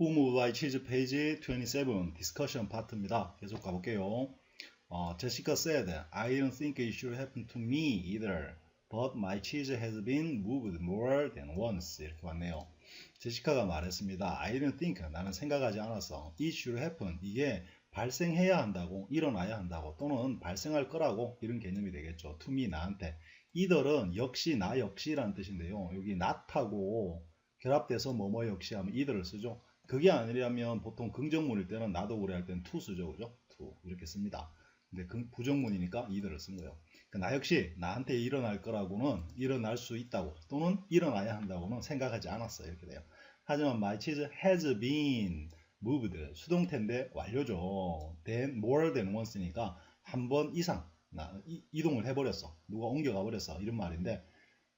Who Moved by Cheese 페이지 27 디스커션 파트입니다. 계속 가볼게요. Jessica said, I didn't think it should happen to me either. But my cheese has been moved more than once. 이렇게 왔네요. 제시카가 말했습니다. I didn't think. 나는 생각하지 않았어. It should happen. 이게 발생해야 한다고, 일어나야 한다고, 또는 발생할 거라고 이런 개념이 되겠죠. To me, 나한테. either은 역시, 나 역시라는 뜻인데요. 여기 not하고 결합돼서 뭐뭐 역시 하면 either를 쓰죠. 그게 아니라면 보통 긍정문일 때는 나도 그래 할 때는 to 쓰죠. 그죠? to 이렇게 씁니다. 근데 부정문이니까 either를 쓴 거예요. 그러니까 나 역시 나한테 일어날 거라고는 일어날 수 있다고 또는 일어나야 한다고는 생각하지 않았어. 이렇게 돼요. 하지만 my cheese has been moved. 수동태인데 완료죠. then more than once니까 한 번 이상 이동을 해버렸어. 누가 옮겨가 버렸어. 이런 말인데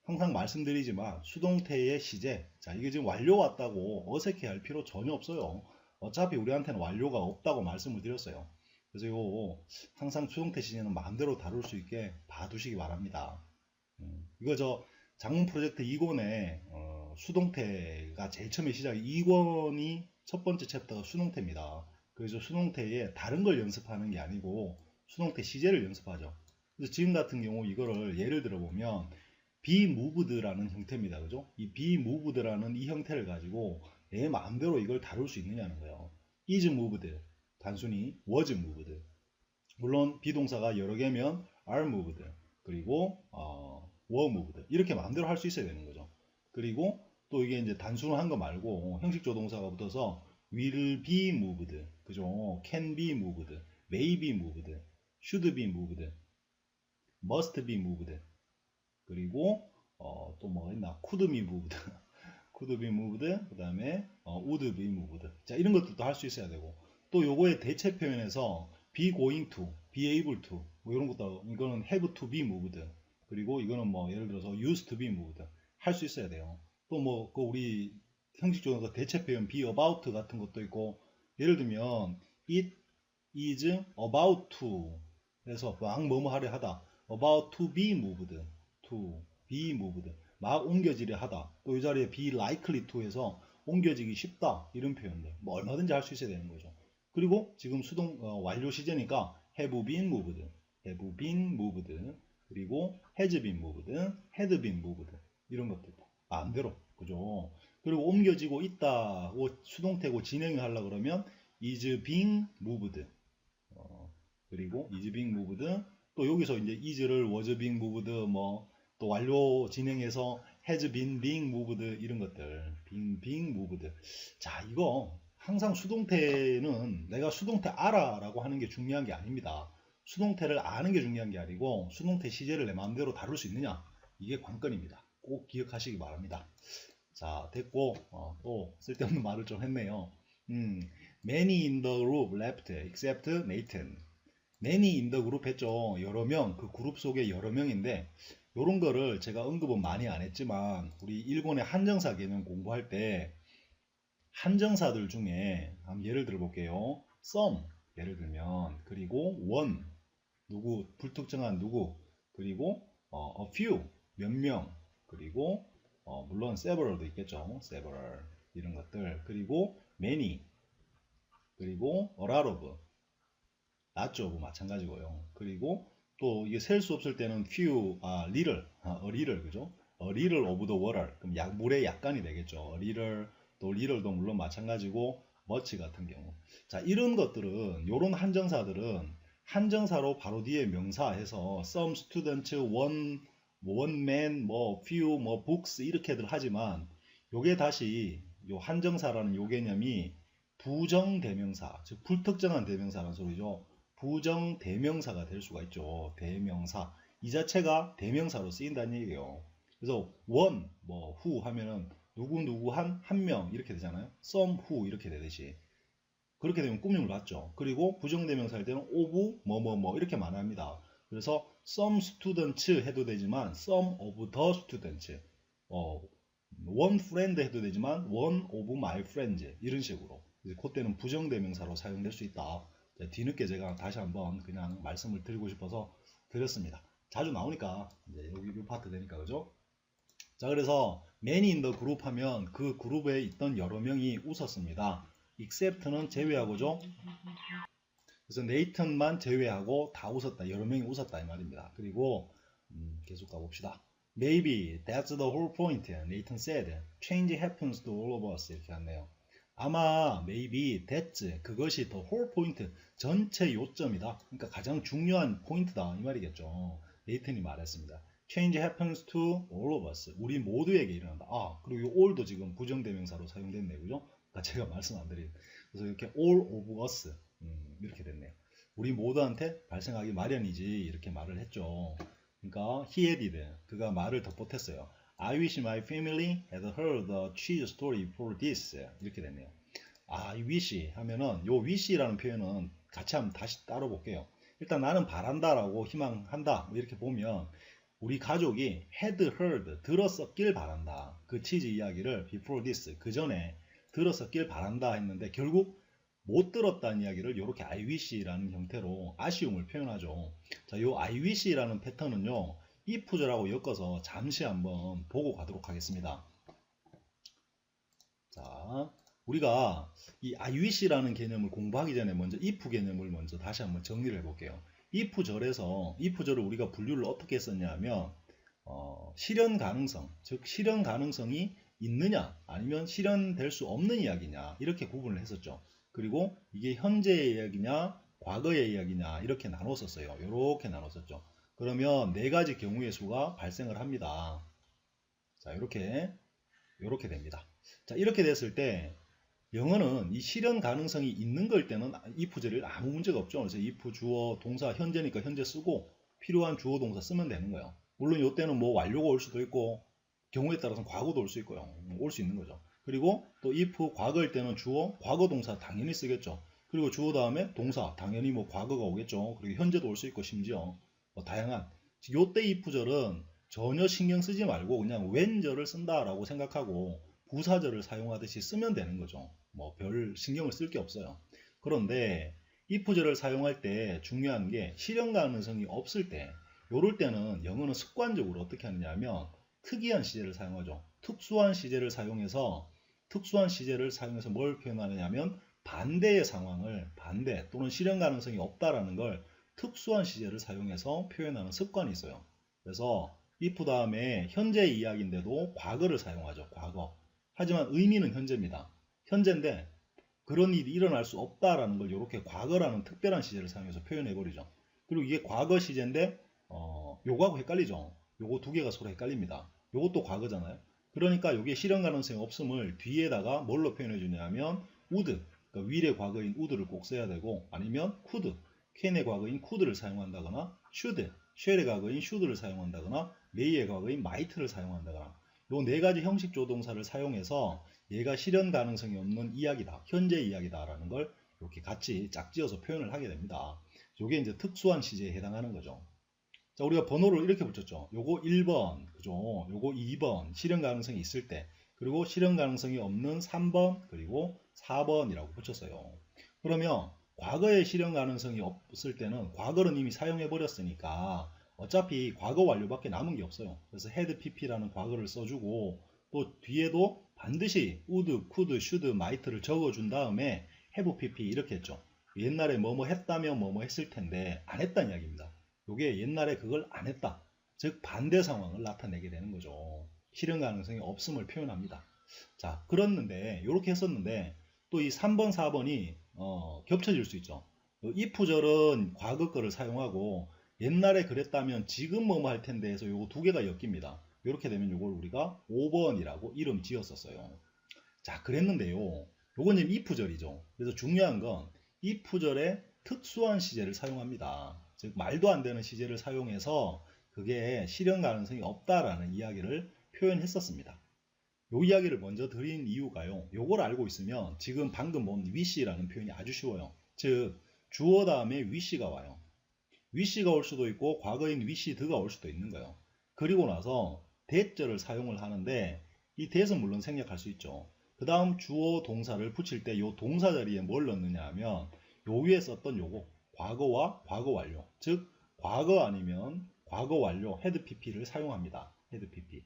항상 말씀드리지만 수동태의 시제, 자 이게 지금 완료 왔다고 어색해 할 필요 전혀 없어요. 어차피 우리한테는 완료가 없다고 말씀을 드렸어요. 그래서 이거 항상 수동태 시제는 마음대로 다룰 수 있게 봐두시기 바랍니다. 이거 저 장문 프로젝트 2권에 수동태가 제일 처음에 시작이 2권이 첫 번째 챕터가 수동태입니다. 그래서 수동태에 다른 걸 연습하는 게 아니고 수동태 시제를 연습하죠. 그래서 지금 같은 경우 이거를 예를 들어 보면 be moved라는 형태입니다. 그죠? 이 be moved라는 이 형태를 가지고 내 마음대로 이걸 다룰 수 있느냐는 거예요. is moved, 단순히 was moved. 물론 비동사가 여러 개면 are moved, 그리고 were moved 이렇게 마음대로 할 수 있어야 되는 거죠. 그리고 또 이게 이제 단순한 거 말고 형식 조동사가 붙어서 will be moved, 그죠? can be moved, may be moved, should be moved, must be moved. 그리고 또 뭐가 있나? could be moved, could be moved, 그 다음에 would be moved. 자 이런 것들도 할 수 있어야 되고 또 요거의 대체 표현에서 be going to, be able to 뭐 이런 것도 이거는 have to be moved 그리고 이거는 뭐 예를 들어서 used to be moved 할 수 있어야 돼요. 또 뭐 그 우리 형식적으로 대체 표현 be about 같은 것도 있고 예를 들면 it is about to 해서 막 뭐뭐 하려 하다 about to be moved to be moved 막 옮겨지려 하다 또 이 자리에 be likely to 해서 옮겨지기 쉽다 이런 표현들 뭐 얼마든지 할 수 있어야 되는 거죠. 그리고 지금 수동 완료 시제니까 have been moved, have been moved 그리고 has been moved, had been moved 이런 것들 마음대로 그죠. 그리고 옮겨지고 있다고 수동태고 진행을 하려고 그러면 is being moved 그리고 is being moved 또 여기서 이제 is를 was being moved 뭐 또 완료 진행해서 has been being moved 이런 것들 being moved. 자 이거 항상 수동태는 내가 수동태 알아 라고 하는 게 중요한 게 아닙니다. 수동태를 아는 게 중요한 게 아니고 수동태 시제를 내 마음대로 다룰 수 있느냐 이게 관건입니다. 꼭 기억하시기 바랍니다. 자 됐고 또 쓸데없는 말을 좀 했네요. Many in the group left except Nathan. Many in the group 했죠. 여러 명, 그 그룹 속에 여러 명인데 요런 거를 제가 언급은 많이 안 했지만 우리 일본의 한정사 개념 공부할 때 한정사들 중에 한번 예를 들어 볼게요. some 예를 들면 그리고 one 누구 불특정한 누구 그리고 a few 몇 명 그리고 물론 several도 있겠죠. several 이런 것들 그리고 many 그리고 a lot of not of 마찬가지고요. 그리고 또 이게 셀 수 없을 때는 few, little, a little 그죠? a little of the water 그럼 물의 약간이 되겠죠. a little 또 little도 물론 마찬가지고 much 같은 경우 자 이런 것들은 요런 한정사들은 한정사로 바로 뒤에 명사 해서 some students, one man, 뭐 few, 뭐 books 이렇게들 하지만 요게 다시 요 한정사라는 요 개념이 부정대명사 즉 불특정한 대명사라는 소리죠. 부정대명사가 될 수가 있죠. 대명사 이 자체가 대명사로 쓰인다는 얘기예요. 그래서 one, 뭐 who 하면은 누구 한 명 이렇게 되잖아요. some who 이렇게 되듯이 그렇게 되면 꾸밈을 받죠. 그리고 부정대명사 할 때는 of 뭐뭐뭐 이렇게 말합니다. 그래서 some students 해도 되지만 some of the students one friend 해도 되지만 one of my friends 이런 식으로 그때는 부정대명사로 사용될 수 있다. 뒤늦게 제가 다시 한번 그냥 말씀을 드리고 싶어서 드렸습니다. 자주 나오니까 이제 여기 이 파트 되니까 그죠? 자, 그래서 many in the group 하면 그 그룹에 있던 여러 명이 웃었습니다. except는 제외하고죠. 그래서 네이턴만 제외하고 다 웃었다. 여러 명이 웃었다 이 말입니다. 그리고 계속 가봅시다. Maybe that's the whole point. 네이턴 said. Change happens to all of us. 이렇게 했네요. 아마 maybe that's 그것이 the whole point 전체 요점이다. 그러니까 가장 중요한 포인트다 이 말이겠죠. 네이턴이 말했습니다. Change happens to all of us. 우리 모두에게 일어난다. 아, 그리고 이 all도 지금 부정대명사로 사용됐네요. 그죠? 그러니까 제가 말씀 안 드린. 그래서 이렇게 all of us 이렇게 됐네요. 우리 모두한테 발생하기 마련이지 이렇게 말을 했죠. 그러니까 he added 그가 말을 덧붙였어요. I wish my family had heard the cheese story before this 이렇게 됐네요. 아, 이 wish 하면은 요 wish라는 표현은 같이 한번 다시 따로 볼게요. 일단 나는 바란다라고 희망한다 뭐 이렇게 보면 우리 가족이 had heard 들었었길 바란다. 그 치즈 이야기를 before this 그 전에 들었었길 바란다 했는데 결국 못 들었다는 이야기를 이렇게 I wish라는 형태로 아쉬움을 표현하죠. 자, 요 I wish라는 패턴은요. if절하고 엮어서 잠시 한번 보고 가도록 하겠습니다. 자, 우리가 이 I wish라는 개념을 공부하기 전에 먼저 if 개념을 먼저 다시 한번 정리를 해볼게요. if절을 우리가 분류를 어떻게 했었냐면 실현 가능성, 즉 실현 가능성이 있느냐 아니면 실현될 수 없는 이야기냐 이렇게 구분을 했었죠. 그리고 이게 현재의 이야기냐 과거의 이야기냐 이렇게 나눴었어요. 이렇게 나눴었죠. 그러면 네 가지 경우의 수가 발생을 합니다. 자, 이렇게 됩니다. 자, 이렇게 됐을 때 영어는 이 실현 가능성이 있는 걸 때는 if절이 아무 문제가 없죠. 그래서 if 주어 동사 현재니까 현재 쓰고 필요한 주어 동사 쓰면 되는 거예요. 물론 이때는 뭐 완료가 올 수도 있고 경우에 따라서는 과거도 올 수 있고요. 올 수 있는 거죠. 그리고 또 if 과거일 때는 주어 과거 동사 당연히 쓰겠죠. 그리고 주어 다음에 동사 당연히 뭐 과거가 오겠죠. 그리고 현재도 올 수 있고 심지어 뭐 다양한 요때 if절은 전혀 신경 쓰지 말고 그냥 when절을 쓴다라고 생각하고 부사절을 사용하듯이 쓰면 되는 거죠. 뭐 별 신경을 쓸 게 없어요. 그런데 if절을 사용할 때 중요한 게 실현 가능성이 없을 때 요럴 때는 영어는 습관적으로 어떻게 하느냐면 특이한 시제를 사용하죠. 특수한 시제를 사용해서 뭘 표현하느냐면 반대의 상황을 반대 또는 실현 가능성이 없다라는 걸 특수한 시제를 사용해서 표현하는 습관이 있어요. 그래서 if 다음에 현재의 이야기인데도 과거를 사용하죠. 과거. 하지만 의미는 현재입니다. 현재인데 그런 일이 일어날 수 없다라는 걸 이렇게 과거라는 특별한 시제를 사용해서 표현해버리죠. 그리고 이게 과거 시제인데 요거하고 헷갈리죠. 요거 두 개가 서로 헷갈립니다. 요것도 과거잖아요. 그러니까 요게 실현 가능성이 없음을 뒤에다가 뭘로 표현해 주냐면 would, 그러니까 will의 과거인 would를 꼭 써야 되고 아니면 could, can의 과거인 could를 사용한다거나 should, shall의 과거인 should를 사용한다거나 may의 과거인 might를 사용한다거나 요 네 가지 형식 조동사를 사용해서 얘가 실현 가능성이 없는 이야기다, 현재 이야기다라는 걸 이렇게 같이 짝지어서 표현을 하게 됩니다. 요게 이제 특수한 시제에 해당하는 거죠. 자, 우리가 번호를 이렇게 붙였죠. 요거 1번, 그죠? 요거 2번, 실현 가능성이 있을 때, 그리고 실현 가능성이 없는 3번, 그리고 4번이라고 붙였어요. 그러면 과거에 실현 가능성이 없을 때는 과거는 이미 사용해 버렸으니까 어차피 과거 완료밖에 남은 게 없어요. 그래서 had pp라는 과거를 써주고 또 뒤에도 반드시 would, could, should, might를 적어준 다음에 have pp 이렇게 했죠. 옛날에 뭐뭐 했다면 뭐뭐 했을 텐데 안 했다는 이야기입니다. 요게 옛날에 그걸 안 했다. 즉 반대 상황을 나타내게 되는 거죠. 실현 가능성이 없음을 표현합니다. 자, 그랬는데 이렇게 했었는데 또 이 3번, 4번이 겹쳐질 수 있죠. if절은 과거 거를 사용하고 옛날에 그랬다면 지금 뭐뭐 할 텐데 해서 요거 두 개가 엮입니다. 이렇게 되면 요걸 우리가 5번이라고 이름 지었었어요. 자, 그랬는데요. 요건 지금 if절이죠. 그래서 중요한 건 if절에 특수한 시제를 사용합니다. 즉 말도 안 되는 시제를 사용해서 그게 실현 가능성이 없다라는 이야기를 표현했었습니다. 요 이야기를 먼저 드린 이유가요. 요걸 알고 있으면 지금 방금 본 wish라는 표현이 아주 쉬워요. 즉 주어 다음에 wish가 와요. wish가 올 수도 있고 과거인 wished가 올 수도 있는 거예요. 그리고 나서 that절을 사용을 하는데 이 that은 물론 생략할 수 있죠. 그 다음 주어 동사를 붙일 때 요 동사 자리에 뭘 넣느냐 하면 요 위에 썼던 요거 과거와 과거 완료, 즉 과거 아니면 과거 완료 had pp를 사용합니다. had pp.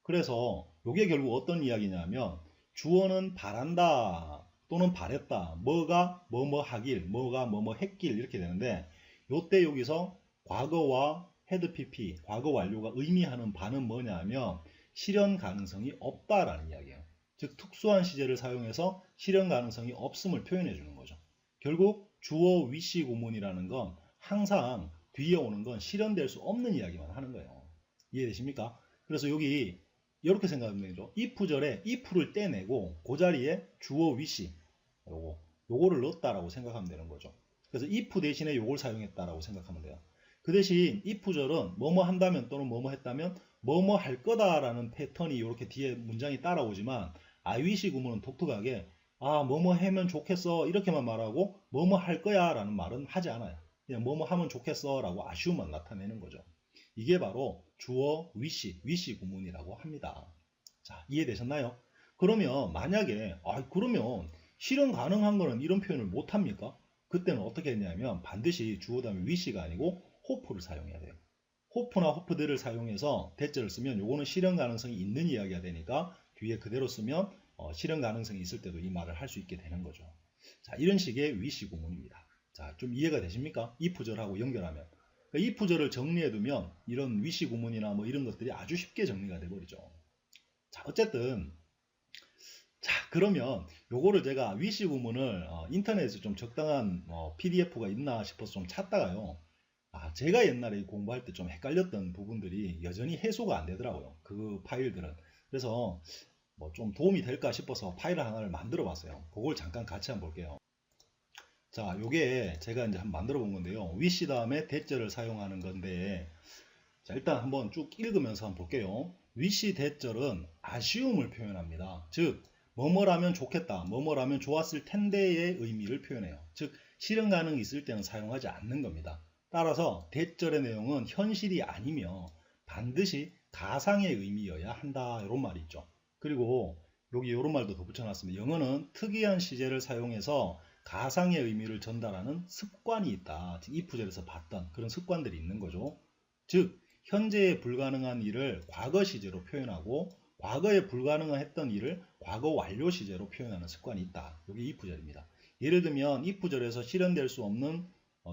그래서 이게 결국 어떤 이야기냐면 주어는 바란다 또는 바랬다. 뭐가 뭐뭐 하길, 뭐가 뭐뭐 했길 이렇게 되는데 요때 여기서 과거와 had pp, 과거 완료가 의미하는 바는 뭐냐면 실현 가능성이 없다라는 이야기예요. 즉 특수한 시제를 사용해서 실현 가능성이 없음을 표현해 주는 거죠. 결국 주어 위시 구문이라는 건 항상 뒤에 오는 건 실현될 수 없는 이야기만 하는 거예요. 이해되십니까? 그래서 여기 이렇게 생각하면 되죠. if절에 if를 떼내고 그 자리에 주어 위시 요거를 넣었다라고 생각하면 되는 거죠. 그래서 if 대신에 요걸 사용했다라고 생각하면 돼요. 그 대신 if절은 뭐뭐 한다면 또는 뭐뭐 했다면 뭐뭐 할 거다라는 패턴이 이렇게 뒤에 문장이 따라오지만 I wish 구문은 독특하게 아 뭐뭐 하면 좋겠어 이렇게만 말하고 뭐뭐 할 거야 라는 말은 하지 않아요. 그냥 뭐뭐 하면 좋겠어 라고 아쉬움만 나타내는 거죠. 이게 바로 주어 wish 구문이라고 합니다. 자, 이해되셨나요? 그러면 만약에 그러면 실현 가능한 거는 이런 표현을 못 합니까? 그때는 어떻게 했냐면 반드시 주어 다음에 wish가 아니고 hope를 사용해야 돼요. hope나 hope들을 사용해서 대절을 쓰면 요거는 실현 가능성이 있는 이야기가 되니까 뒤에 그대로 쓰면 실현 가능성이 있을 때도 이 말을 할 수 있게 되는 거죠. 자, 이런 식의 wish 구문입니다. 자, 좀 이해가 되십니까? if절하고 연결하면. 그러니까 if절을 정리해두면 이런 wish 구문이나 뭐 이런 것들이 아주 쉽게 정리가 돼버리죠. 자, 어쨌든 자, 그러면 요거를 제가 위시 구문을 인터넷에 좀 적당한 PDF가 있나 싶어서 좀 찾다가요. 제가 옛날에 공부할 때 좀 헷갈렸던 부분들이 여전히 해소가 안 되더라고요. 그 파일들은. 그래서 뭐 좀 도움이 될까 싶어서 파일 하나를 만들어 봤어요. 그걸 잠깐 같이 한번 볼게요. 자, 요게 제가 이제 한번 만들어 본 건데요. 위시 다음에 대절을 사용하는 건데, 자, 일단 한번 쭉 읽으면서 한번 볼게요. 위시 대절은 아쉬움을 표현합니다. 즉, 뭐뭐라면 좋겠다, 뭐뭐라면 좋았을 텐데의 의미를 표현해요. 즉, 실현 가능이 있을 때는 사용하지 않는 겁니다. 따라서 대절의 내용은 현실이 아니며 반드시 가상의 의미여야 한다. 이런 말이 있죠. 그리고 여기 이런 말도 더 붙여놨습니다. 영어는 특이한 시제를 사용해서 가상의 의미를 전달하는 습관이 있다. 즉, if절에서 봤던 그런 습관들이 있는 거죠. 즉, 현재에 불가능한 일을 과거 시제로 표현하고 과거에 불가능했던 일을 과거 완료 시제로 표현하는 습관이 있다. 이게 if절입니다. 예를 들면 if절에서 실현될 수 없는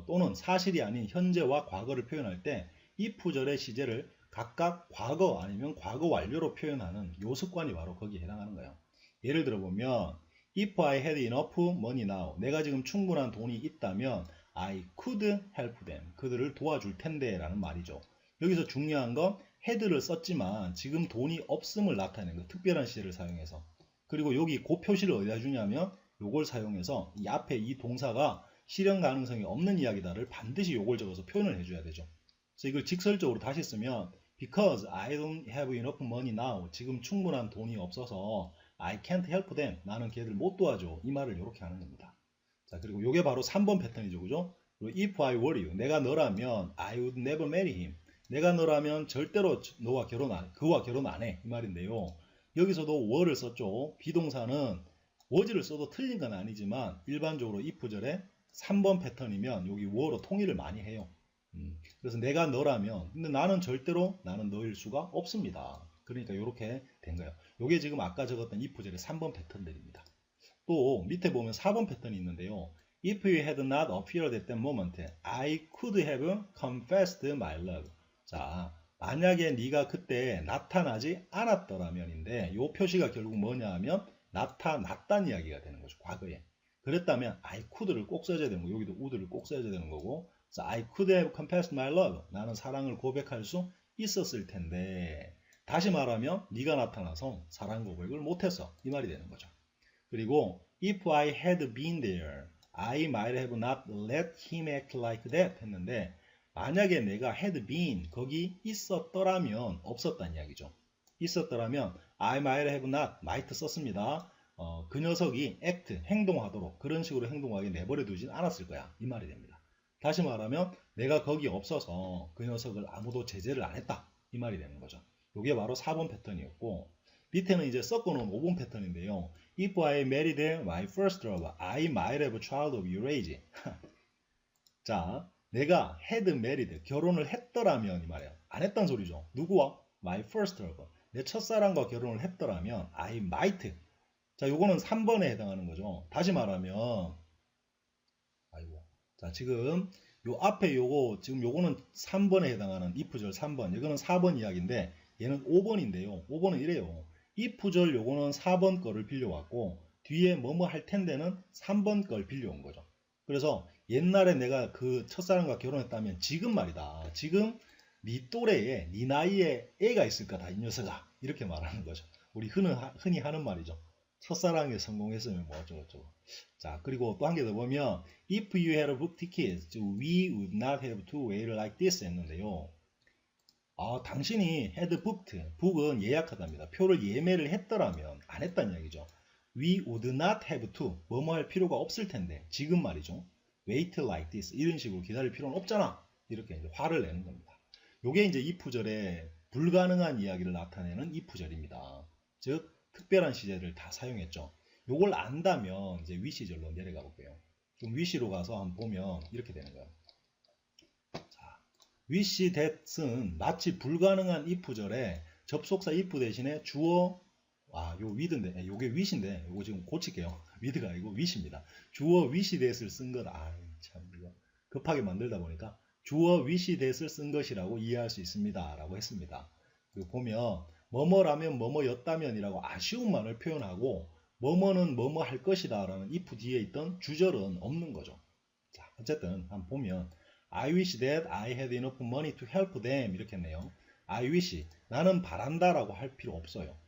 또는 사실이 아닌 현재와 과거를 표현할 때 if절의 시제를 각각 과거 아니면 과거 완료로 표현하는 요 습관이 바로 거기에 해당하는 거예요. 예를 들어 보면 If I had enough money now, 내가 지금 충분한 돈이 있다면 I could help them, 그들을 도와줄 텐데 라는 말이죠. 여기서 중요한 건 had를 썼지만 지금 돈이 없음을 나타내는 거, 특별한 시제를 사용해서. 그리고 여기 그 표시를 어디다 주냐면 요걸 사용해서 이 앞에 이 동사가 실현 가능성이 없는 이야기다를 반드시 요걸 적어서 표현을 해줘야 되죠. 그래서 이걸 직설적으로 다시 쓰면 Because I don't have enough money now, 지금 충분한 돈이 없어서 I can't help them, 나는 걔들 못 도와줘, 이 말을 이렇게 하는 겁니다. 자, 그리고 요게 바로 3번 패턴이죠, 그죠? 그리고 If I were you, 내가 너라면 I would never marry him, 내가 너라면 절대로 그와 결혼 안 해, 이 말인데요. 여기서도 were를 썼죠. 비동사는 was를 써도 틀린 건 아니지만 일반적으로 if절에 3번 패턴이면 여기 were로 통일을 많이 해요. 그래서 내가 너라면, 근데 나는 절대로 나는 너일 수가 없습니다. 그러니까 이렇게 된 거예요. 이게 지금 아까 적었던 if절의 3번 패턴들입니다. 또 밑에 보면 4번 패턴이 있는데요. If you had not appeared at that moment, I could have confessed my love. 자, 만약에 네가 그때 나타나지 않았더라면인데 이 표시가 결국 뭐냐 하면 나타났다는 이야기가 되는 거죠. 과거에. 그랬다면 I could를 꼭 써줘야 되는 거고 여기도 would를 꼭 써야 되는 거고 I could have confessed my love. 나는 사랑을 고백할 수 있었을 텐데 다시 말하면 네가 나타나서 사랑 고백을 못했어. 이 말이 되는 거죠. 그리고 if I had been there, I might have not let him act like that 했는데 만약에 내가 had been 거기 있었더라면 없었다는 이야기죠. 있었더라면 I might have not, might 썼습니다. 그 녀석이 act, 행동하도록 그런 식으로 행동하게 내버려 두진 않았을 거야. 이 말이 됩니다. 다시 말하면 내가 거기 없어서 그 녀석을 아무도 제재를 안 했다. 이 말이 되는 거죠. 이게 바로 4번 패턴이었고 밑에는 이제 섞어놓은 5번 패턴인데요. If I married my first love, I might have a child of your age. 자, 내가 had married, 결혼을 했더라면 이 말이에요. 안 했단 소리죠. 누구와? My first love. 내 첫사랑과 결혼을 했더라면 I might. 자, 요거는 3번에 해당하는 거죠. 다시 말하면 아이고. 자, 지금 요 앞에 요거 지금 요거는 3번에 해당하는 if절 3번. 이거는 4번 이야기인데 얘는 5번인데요. 5번은 이래요. if절 요거는 4번 거를 빌려왔고 뒤에 뭐뭐 할 텐데는 3번 걸 빌려온 거죠. 그래서 옛날에 내가 그 첫사랑과 결혼했다면 지금 말이다. 지금 네 또래에 네 나이에 애가 있을 거다. 이 녀석아. 이렇게 말하는 거죠. 우리 흔히 하는 말이죠. 첫사랑에 성공했으면 뭐 어쩌고저쩌고. 자, 그리고 또 한 개 더 보면 if you had booked tickets, we would not have to wait like this 했는데요. 당신이 had booked, book은 예약하답니다. 표를 예매를 했더라면 안 했다는 이야기죠. We would not have to, 뭐뭐 할 필요가 없을 텐데 지금 말이죠. wait like this, 이런 식으로 기다릴 필요는 없잖아. 이렇게 이제 화를 내는 겁니다. 요게 이제 if절의 불가능한 이야기를 나타내는 if절입니다. 즉 특별한 시제를 다 사용했죠. 요걸 안다면 이제 위 시절로 내려가 볼게요. 좀 위시로 가서 한번 보면 이렇게 되는 거예요. 자, 위시 that은 마치 불가능한 if절에 접속사 if 대신에 주어 요 with인데 요게 wish인데 요거 지금 고칠게요. with가 아니고 wish입니다. 주어 wish that을 쓴 거다. 참 이거 급하게 만들다 보니까 주어 wish that을 쓴 것이라고 이해할 수 있습니다. 라고 했습니다. 그리고 보면 뭐뭐라면 뭐뭐였다면이라고 아쉬움만을 표현하고 뭐뭐는 뭐뭐 할 것이다 라는 if 뒤에 있던 주절은 없는 거죠. 자, 어쨌든 한번 보면 I wish that I had enough money to help them 이렇게 했네요. I wish 나는 바란다 라고 할 필요 없어요.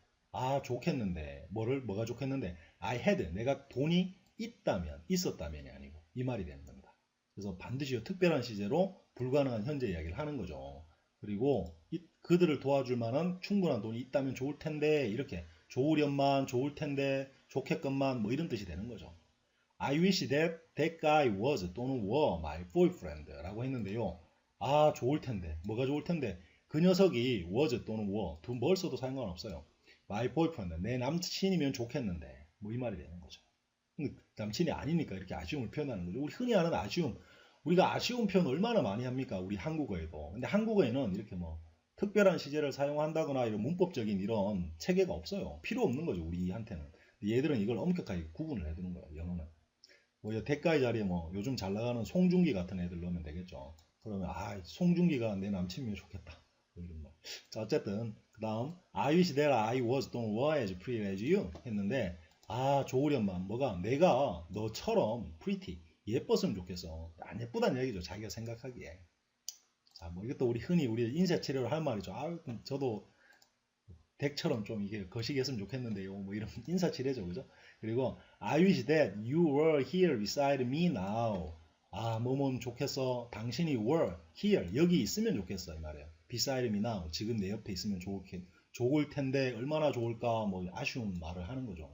좋겠는데 뭐가 좋겠는데 I had 내가 돈이 있다면 있었다면이 아니고 이 말이 되는 겁니다. 그래서 반드시 특별한 시제로 불가능한 현재 이야기를 하는 거죠. 그리고 그들을 도와줄 만한 충분한 돈이 있다면 좋을 텐데 이렇게 좋으련만 좋을 텐데 좋겠건만 뭐 이런 뜻이 되는 거죠. I wish that that guy was 또는 were my boyfriend 라고 했는데요. 좋을 텐데 뭐가 좋을 텐데 그 녀석이 was 또는 were 뭘 써도 상관없어요. my boyfriend 내 남친이면 좋겠는데 뭐 이 말이 되는 거죠. 남친이 아니니까 이렇게 아쉬움을 표현하는 거죠. 우리 흔히 하는 아쉬움, 우리가 아쉬운 표현 얼마나 많이 합니까? 우리 한국어에도. 근데 한국어에는 이렇게 뭐 특별한 시제를 사용한다거나 이런 문법적인 이런 체계가 없어요. 필요 없는 거죠, 우리한테는. 얘들은 이걸 엄격하게 구분을 해두는 거예요, 영어는. 뭐 대가의 자리에 뭐 요즘 잘 나가는 송중기 같은 애들 넣으면 되겠죠. 그러면 송중기가 내 남친이면 좋겠다. 뭐 이런 말. 자, 어쨌든 그 다음 I wish that I was don't were as pretty as you 했는데 좋으련만 뭐가 내가 너처럼 pretty 예뻤으면 좋겠어. 안 예쁘다는 얘기죠. 자기가 생각하기에. 자, 뭐 이것도 흔히 우리 인쇄 치료를 할 말이죠. 저도 덱처럼 좀 이게 거시기했으면 좋겠는데요. 뭐 이런 인사 치레죠, 그죠? 그리고 I wish that you were here beside me now. 뭐면 좋겠어. 당신이 were here 여기 있으면 좋겠어 이 말이에요. beside me now 지금 내 옆에 있으면 좋을 텐데 얼마나 좋을까 뭐 아쉬운 말을 하는 거죠.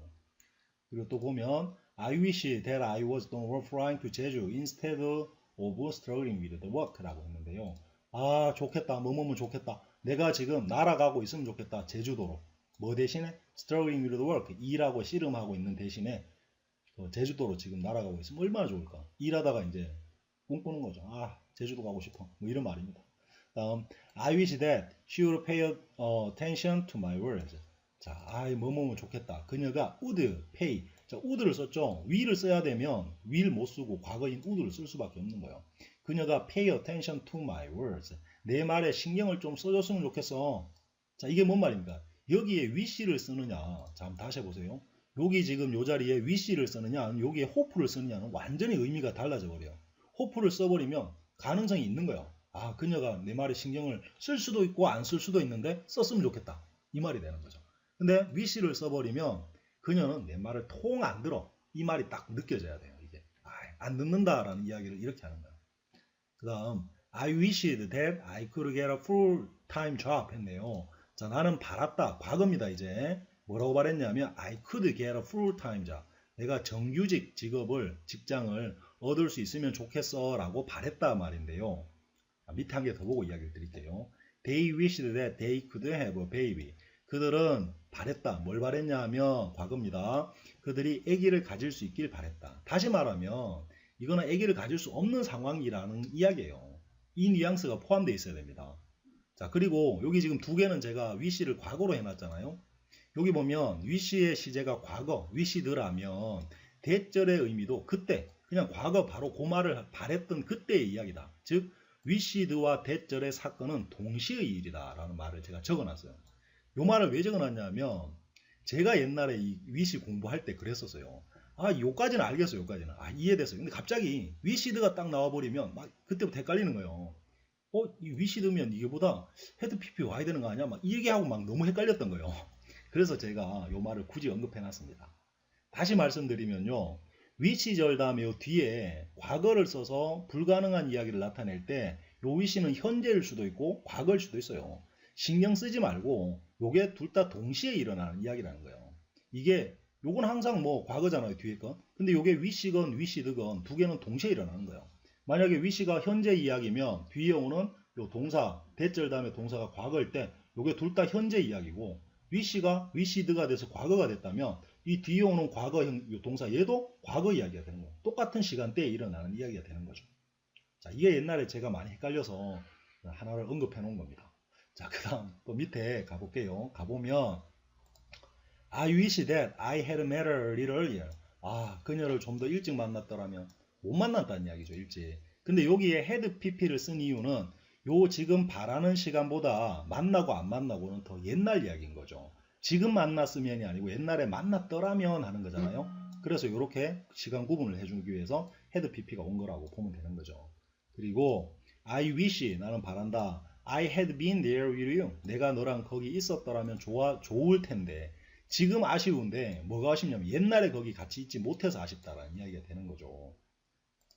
그리고 또 보면 I wish that I was don't were flying to Jeju instead of struggling with the work라고 했는데요. 좋겠다. 뭐뭐면 좋겠다. 내가 지금 날아가고 있으면 좋겠다. 제주도로. 뭐 대신에 struggling with the work 일하고 씨름하고 있는 대신에 제주도로 지금 날아가고 있으면 얼마나 좋을까. 일하다가 이제 꿈꾸는 거죠. 제주도 가고 싶어. 뭐 이런 말입니다. 다음 I wish that she would pay attention to my words. 자, 뭐뭐면 좋겠다. 그녀가 would pay. 자, would를 썼죠. will을 써야 되면 will 못 쓰고 과거인 would를 쓸 수밖에 없는 거예요. 그녀가 pay attention to my words. 내 말에 신경을 좀 써줬으면 좋겠어. 자, 이게 뭔 말입니까? 여기에 wish를 쓰느냐. 자, 한번 다시 해보세요. 여기 지금 요 자리에 wish를 쓰느냐, 여기에 hope를 쓰느냐는 완전히 의미가 달라져 버려요. hope를 써버리면 가능성이 있는 거예요. 그녀가 내 말에 신경을 쓸 수도 있고 안 쓸 수도 있는데 썼으면 좋겠다. 이 말이 되는 거죠. 근데 wish를 써버리면 그녀는 내 말을 통 안 들어. 이 말이 딱 느껴져야 돼요. 이게 안 듣는다라는 이야기를 이렇게 하는 거예요. 그 다음 I wished that I could get a full-time job 했네요. 자, 나는 바랐다. 과거입니다. 이제 뭐라고 말했냐면 I could get a full-time job. 내가 정규직 직장을 얻을 수 있으면 좋겠어 라고 바랬다 말인데요. 밑에 한 개 더 보고 이야기를 드릴게요. They wished that they could have a baby. 그들은 바랬다. 뭘 바랬냐 하면 과거입니다. 그들이 아기를 가질 수 있길 바랬다. 다시 말하면 이거는 아기를 가질 수 없는 상황이라는 이야기예요. 이 뉘앙스가 포함되어 있어야 됩니다. 자, 그리고 여기 지금 두 개는 제가 wish를 과거로 해놨잖아요. 여기 보면 wish의 시제가 과거, wished라면 대절의 의미도 그때, 그냥 과거 바로 그 말을 바랬던 그때의 이야기다. 즉, wished와 대절의 사건은 동시의 일이다 라는 말을 제가 적어놨어요. 이 말을 왜 적어놨냐면 제가 옛날에 이 위시 공부할 때 그랬었어요. 아, 요까지는 알겠어요. 요까지는. 아, 이해됐어요. 근데 갑자기 위시드가 딱 나와버리면 막 그때부터 헷갈리는 거예요. 이 위시드면 이게보다 헤드 PP 와야 되는 거 아니야? 막 이 얘기하고 막 너무 헷갈렸던 거예요. 그래서 제가 요 말을 굳이 언급해놨습니다. 다시 말씀드리면요. 위시절 다음에 요 뒤에 과거를 써서 불가능한 이야기를 나타낼 때 요 위시는 현재일 수도 있고 과거일 수도 있어요. 신경 쓰지 말고 요게 둘 다 동시에 일어나는 이야기라는 거예요. 이게 요건 항상 뭐 과거잖아요. 뒤에 건. 근데 요게 위시건 위시드건 두 개는 동시에 일어나는 거예요. 만약에 위시가 현재 이야기면 뒤에 오는 요 동사 대절 다음에 동사가 과거일 때 요게 둘 다 현재 이야기고 위시가 위시드가 돼서 과거가 됐다면 이 뒤에 오는 과거형 동사 얘도 과거 이야기가 되는 거예요. 똑같은 시간대에 일어나는 이야기가 되는 거죠. 자, 이게 옛날에 제가 많이 헷갈려서 하나를 언급해 놓은 겁니다. 자, 그 다음 또 밑에 가볼게요. 가보면 I wish that I had met her a little earlier. 아, 그녀를 좀 더 일찍 만났더라면 못 만났다는 이야기죠. 일찍. 근데 여기에 had pp를 쓴 이유는 요 지금 바라는 시간보다 만나고 안 만나고는 더 옛날 이야기인 거죠. 지금 만났으면이 아니고 옛날에 만났더라면 하는 거잖아요. 그래서 이렇게 시간 구분을 해주기 위해서 had pp가 온 거라고 보면 되는 거죠. 그리고 I wish 나는 바란다. I had been there with you. 내가 너랑 거기 있었더라면 좋을 텐데 지금 아쉬운데 뭐가 아쉽냐면 옛날에 거기 같이 있지 못해서 아쉽다라는 이야기가 되는 거죠.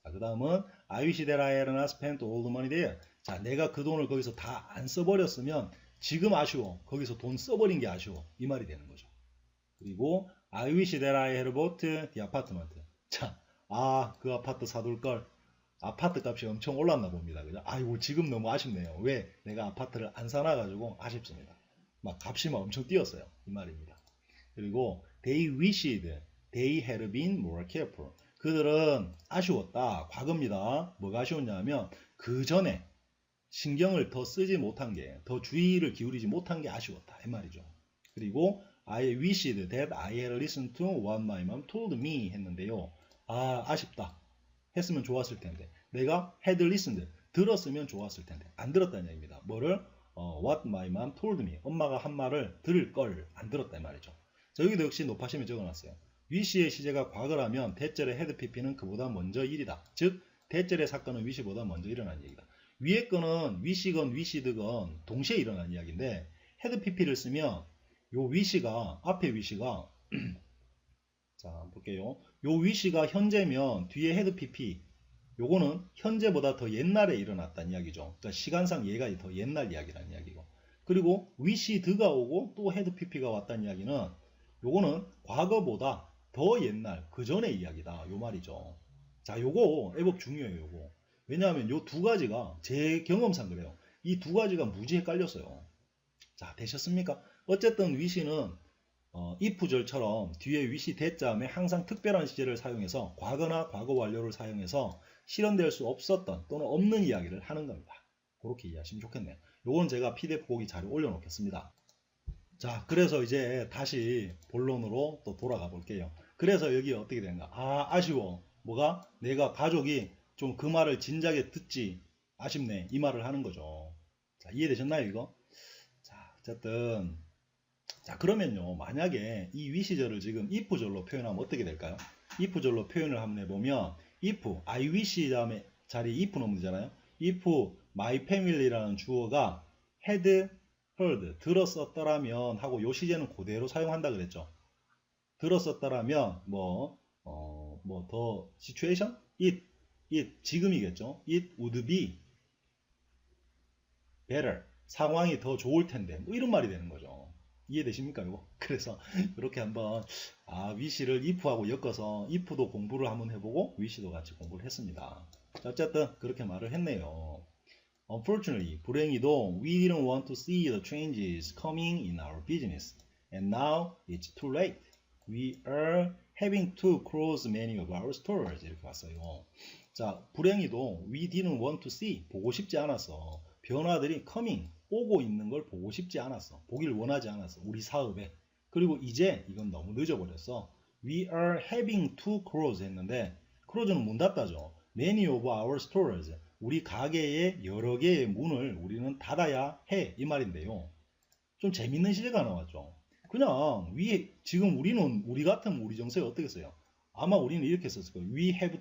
자, 그 다음은 I wish that I had not spent all the money there. 자, 내가 그 돈을 거기서 다 안 써버렸으면 지금 아쉬워. 거기서 돈 써버린 게 아쉬워. 이 말이 되는 거죠. 그리고 I wish that I had bought the apartment. 자, 그 아파트 사둘 걸. 아파트 값이 엄청 올랐나 봅니다. 그죠? 아이고, 지금 너무 아쉽네요. 왜? 내가 아파트를 안 사놔가지고 아쉽습니다. 막 값이 막 엄청 뛰었어요. 이 말입니다. 그리고 they wished they had been more careful. 그들은 아쉬웠다. 과거입니다. 뭐가 아쉬웠냐면 그 전에 신경을 더 쓰지 못한 게, 더 주의를 기울이지 못한 게 아쉬웠다. 이 말이죠. 그리고 I wished that I had listened to what my mom told me 했는데요. 아쉽다. 했으면 좋았을 텐데. 내가 had listened. 들었으면 좋았을 텐데. 안 들었다는 얘기입니다. 뭐를? what my mom told me. 엄마가 한 말을 들을 걸 안 들었다 이 말이죠. 자, 여기도 역시 높아심에 적어놨어요. wish의 시제가 과거라면 대절의 had pp는 그보다 먼저 일이다. 즉 대절의 사건은 wish보다 먼저 일어난 얘기다. 위에 거는 wish건 wished건 동시에 일어난 이야기인데 had pp를 쓰면 요 wish가 앞에 wish가 자 볼게요. 요 wish가 현재면 뒤에 had pp 요거는 현재보다 더 옛날에 일어났다는 이야기죠. 그러니까 시간상 얘가 더 옛날 이야기라는 이야기고. 그리고 wished가 오고 또 had pp가 왔다는 이야기는 요거는 과거보다 더 옛날 그 전의 이야기다 요 말이죠. 자, 요거 애법 중요해요. 요거 왜냐하면 요 두 가지가 제 경험상 그래요. 이 두 가지가 무지 헷갈렸어요. 자, 되셨습니까? 어쨌든 wish는 if절처럼 뒤에 wish 대자음에 항상 특별한 시제를 사용해서 과거나 과거 완료를 사용해서 실현될 수 없었던 또는 없는 이야기를 하는 겁니다. 그렇게 이해하시면 좋겠네요. 요건 제가 PDF 보기 자료 올려놓겠습니다. 자, 그래서 이제 다시 본론으로 또 돌아가 볼게요. 그래서 여기 어떻게 되는가? 아쉬워. 뭐가? 내가 가족이 좀 그 말을 진작에 듣지. 아쉽네. 이 말을 하는 거죠. 자, 이해되셨나요, 이거? 자, 어쨌든. 자, 그러면요. 만약에 이 위시절을 지금 if절로 표현하면 어떻게 될까요? if절로 표현을 한번 해보면 if, I wish 다음에 자리에 if 넣으면 되잖아요. if my family라는 주어가 had heard, 들었었더라면 하고 요 시제는 그대로 사용한다 그랬죠. 들었었더라면 더 situation? it 지금이겠죠. it would be better. 상황이 더 좋을 텐데 뭐 이런 말이 되는 거죠. 이해되십니까 이거? 그래서 이렇게 한번 wish를 if하고 엮어서 if도 공부를 한번 해보고 wish도 같이 공부를 했습니다. 자, 어쨌든 그렇게 말을 했네요. Unfortunately, 불행히도 we didn't want to see the changes coming in our business. And now it's too late. We are having to close many of our stores. 이렇게 왔어요. 자, 불행히도 we didn't want to see. 보고 싶지 않았어. 변화들이 coming, 오고 있는 걸 보고 싶지 않았어. 보길 원하지 않았어. 우리 사업에. 그리고 이제 이건 너무 늦어버렸어. We are having to close 했는데 close는 문 닫다죠. Many of our stores, 우리 가게의 여러 개의 문을 우리는 닫아야 해 이 말인데요. 좀 재밌는 시제가 나왔죠. 그냥 지금 우리 같으면 우리 정서에 어떻게 써요? 아마 우리는 이렇게 썼을 거예요. We have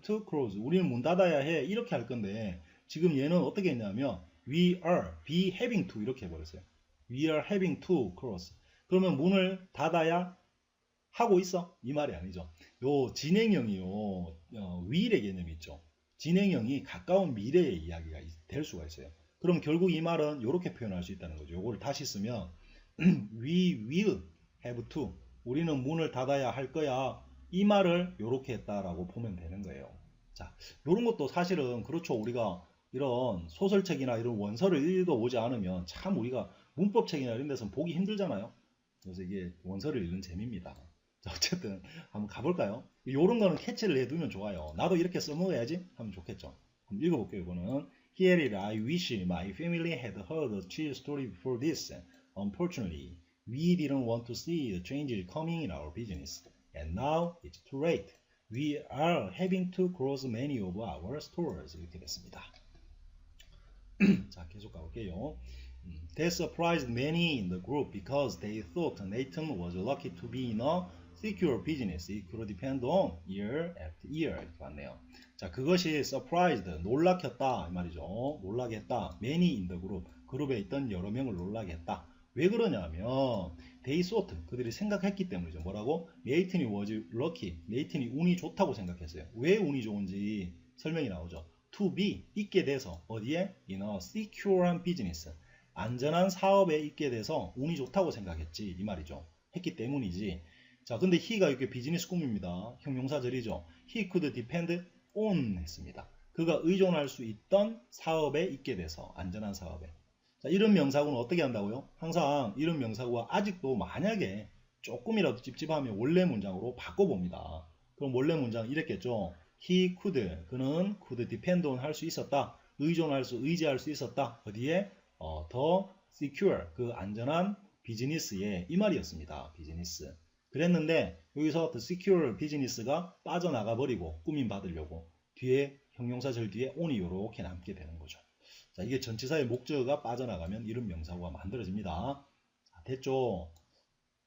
to close. 우리는 문 닫아야 해. 이렇게 할 건데 지금 얘는 어떻게 했냐면 we are be having to 이렇게 해버렸어요. We are having to close. 그러면 문을 닫아야 하고 있어? 이 말이 아니죠. 요 진행형이요. will의 개념이 있죠. 진행형이 가까운 미래의 이야기가 될 수가 있어요. 그럼 결국 이 말은 이렇게 표현할 수 있다는 거죠. 요걸 다시 쓰면 we will have to. 우리는 문을 닫아야 할 거야. 이 말을 이렇게 했다라고 보면 되는 거예요. 자, 이런 것도 사실은 그렇죠. 우리가 이런 소설책이나 이런 원서를 읽어보지 않으면 참 우리가 문법책이나 이런 데서 보기 힘들잖아요. 그래서 이게 원서를 읽는 재미입니다. 자, 어쨌든 한번 가볼까요? 이런 거는 캐치를 해두면 좋아요. 나도 이렇게 써먹어야지 하면 좋겠죠. 한번 읽어볼게요. 이거는 Here it I wish my family had heard the cheese story before this. Unfortunately, we didn't want to see the changes coming in our business. And now it's too late. We are having to close many of our stores. 이렇게 됐습니다. 자, 계속 가볼게요. That surprised many in the group because they thought Nathan was lucky to be in a secure business. It could depend on year after year. 이렇게 왔네요. 자, 그것이 surprised, 놀라켰다 이 말이죠. 놀라게 했다. Many in the group. 그룹에 있던 여러 명을 놀라게 했다. 왜 그러냐면 they thought, 그들이 생각했기 때문이죠. 뭐라고? Nathan was lucky. 네이튼이 운이 좋다고 생각했어요. 왜 운이 좋은지 설명이 나오죠. To be, 있게 돼서 어디에? In a secure한 business. 안전한 사업에 있게 돼서 운이 좋다고 생각했지 이 말이죠. 했기 때문이지. 자, 근데 he가 이렇게 비즈니스 꿈입니다. 형용사절이죠. He could depend on 했습니다. 그가 의존할 수 있던 사업에 있게 돼서 안전한 사업에. 자, 이런 명사구는 어떻게 한다고요? 항상 이런 명사구가 아직도 만약에 조금이라도 찝찝하면 원래 문장으로 바꿔봅니다. 그럼 원래 문장 이랬겠죠. He could, 그는 could depend on 할 수 있었다. 의지할 수 있었다. 어디에? 더 secure, 그 안전한 비즈니스에 이 말이었습니다. 비즈니스. 그랬는데 여기서 the secure 비즈니스가 빠져나가 버리고 꾸밈 받으려고 뒤에 형용사절 뒤에 on이 이렇게 남게 되는 거죠. 자, 이게 전치사의 목적어가 빠져나가면 이런 명사구가 만들어집니다. 자, 됐죠?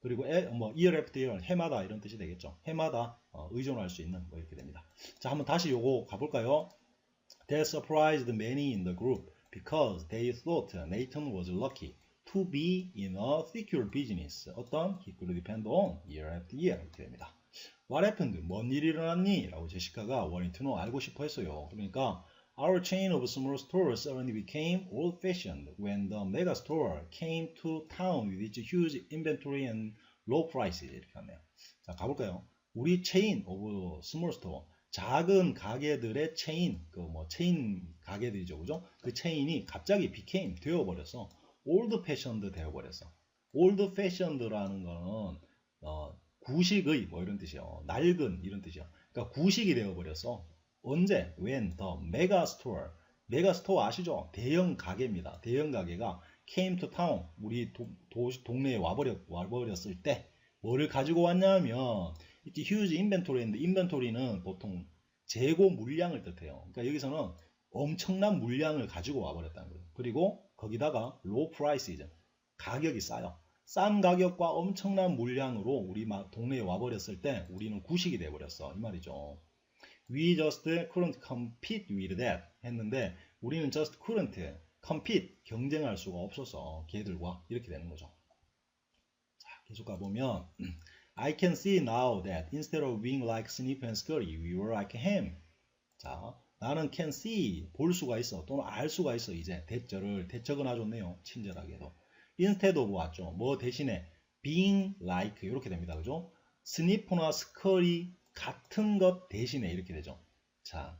그리고 year after year, 해마다 이런 뜻이 되겠죠. 해마다 의존할 수 있는 뭐 이렇게 됩니다. 자, 한번 다시 요거 가볼까요? That surprised many in the group because they thought Nathan was lucky to be in a secure business. 어떤? He could depend on year after year 이렇게 됩니다. What happened? 뭔 일이 일어났니? 라고 제시카가 wanted to know, 알고 싶어 했어요. 그러니까 Our chain of small stores suddenly became old-fashioned when the mega store came to town with its huge inventory and low prices. 이렇게 하네요. 자, 가볼까요? 우리 chain of small store, 작은 가게들의 체인, 체인 가게들이죠, 그죠? 그 체인이 갑자기 became 되어버렸어. old-fashioned 되어버렸어. old-fashioned라는 거는 구식의 뭐 이런 뜻이요. 낡은 이런 뜻이요. 그러니까 구식이 되어버렸어. 언제? When the mega store, 메가스토어 아시죠? 대형 가게입니다. 대형 가게가 came to town, 우리 동네에 와버렸을 때 뭐를 가지고 왔냐면 이제 huge inventory인데 inventory는 보통 재고 물량을 뜻해요. 그러니까 여기서는 엄청난 물량을 가지고 와버렸다는 거예요. 그리고 거기다가 low prices, 가격이 싸요. 싼 가격과 엄청난 물량으로 우리 동네에 와버렸을 때 우리는 구식이 돼버렸어. 이 말이죠. We just couldn't compete with that 했는데 우리는 just couldn't compete, 경쟁할 수가 없어서 걔들과 이렇게 되는 거죠. 자, 계속 가보면 I can see now that instead of being like Snip and Scurry, we were like him. 자, 나는 can see, 볼 수가 있어 또는 알 수가 있어. 이제 대적은 놔줬네요. 친절하게도. instead of 왔죠. 뭐 대신에 being like 이렇게 됩니다. 그죠? 스니퍼나 스커리 같은 것 대신에 이렇게 되죠. 자,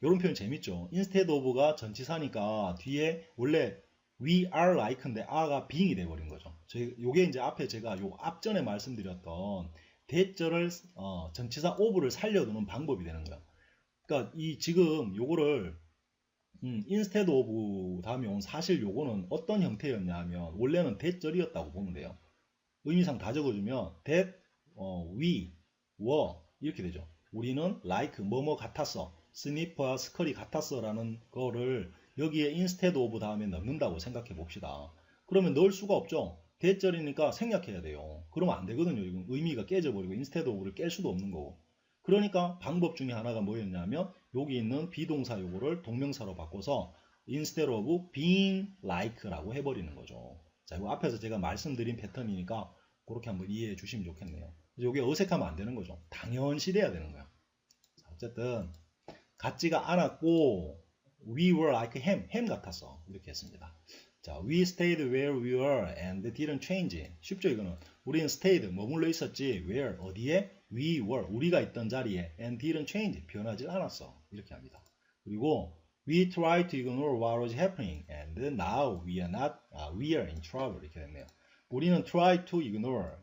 이런 표현 재밌죠. instead of가 전치사니까 뒤에 원래 we are like인데 are가 being이 돼버린 거죠. 요게 이제 앞에 제가 요 앞전에 말씀드렸던 대절을 전치사 of를 살려두는 방법이 되는 거예요. 그러니까 이 지금 요거를 instead of 다음에 온 사실 요거는 어떤 형태였냐 하면 원래는 that절이었다고 보면 돼요. 의미상 다 적어주면 that, we, were 이렇게 되죠. 우리는 like 뭐뭐 같았어. 스니퍼와 스컬이 같았어 라는 거를 여기에 instead of 다음에 넣는다고 생각해 봅시다. 그러면 넣을 수가 없죠. that절이니까 생략해야 돼요. 그러면 안 되거든요. 지금 의미가 깨져버리고 instead of를 깰 수도 없는 거고. 그러니까 방법 중에 하나가 뭐였냐면 여기 있는 비동사 요거를 동명사로 바꿔서 instead of being like라고 해버리는 거죠. 자, 이거 앞에서 제가 말씀드린 패턴이니까 그렇게 한번 이해해 주시면 좋겠네요. 이게 어색하면 안 되는 거죠. 당연시 돼야 되는 거야. 자, 어쨌든 같지가 않았고 we were like ham 같았어. 이렇게 했습니다. 자, we stayed where we were and didn't change. 쉽죠, 이거는. 우리는 stayed, 머물러 있었지. where, 어디에? we were, 우리가 있던 자리에 and didn't change, 변하지 않았어. 이렇게 합니다. 그리고 we tried to ignore what was happening and now we are not, we are in trouble. 이렇게 됐네요. 우리는 try to ignore,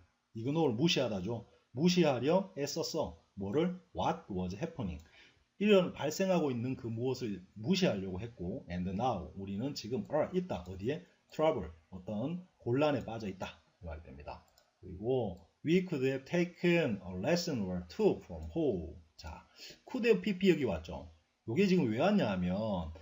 무시하다죠. 무시하려 애썼어. 뭐를? what was happening. 이런 발생하고 있는 그 무엇을 무시하려고 했고 and now 우리는 지금 are 있다. 어디에? trouble, 어떤 곤란에 빠져 있다. 이 말이 됩니다. 그리고 we could have taken a lesson or two from Ho. 자, could have pp 여기 왔죠. 이게 지금 왜 왔냐 하면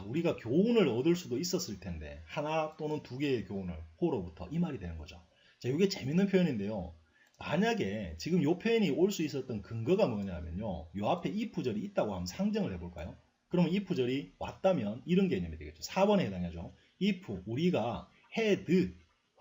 우리가 교훈을 얻을 수도 있었을 텐데 하나 또는 두 개의 교훈을 호로부터 이 말이 되는 거죠. 자, 이게 재밌는 표현인데요. 만약에 지금 이 표현이 올 수 있었던 근거가 뭐냐면요. 이 앞에 if절이 있다고 한번 상정을 해볼까요? 그러면 if절이 왔다면 이런 개념이 되겠죠. 4번에 해당하죠. if 우리가 had,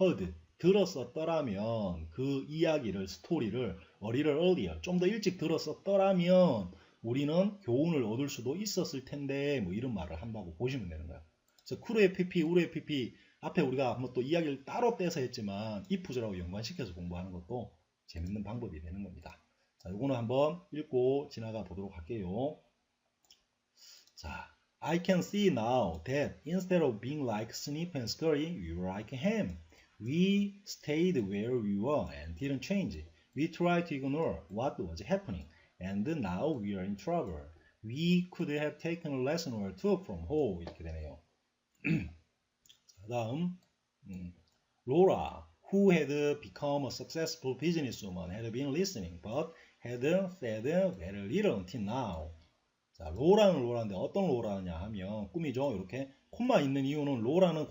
heard, 들었었더라면 그 이야기를, 스토리를 a little earlier, 좀 더 일찍 들었었더라면 우리는 교훈을 얻을 수도 있었을 텐데 뭐 이런 말을 한다고 보시면 되는 거예요. 그래서 쿠르의 pp, 우르의 pp 앞에 우리가 한번 또 이야기를 따로 떼서 했지만 if절하고 연관시켜서 공부하는 것도 재밌는 방법이 되는 겁니다. 자, 요거는 한번 읽고 지나가 보도록 할게요. 자, I can see now that instead of being like Snip and Scurry, we were like ham. We stayed where we were and didn't change. We tried to ignore what was happening, and now we are in trouble. We could have taken a lesson or two from Ho. 이렇게 되네요. 자, 다음 Laura, who had become a successful businesswoman, had been listening, but had said very little until now. 자, 로라는 로라인데 어떤 로라냐 하면 꿈이죠. 이렇게 콤마 있는 이유는 로라는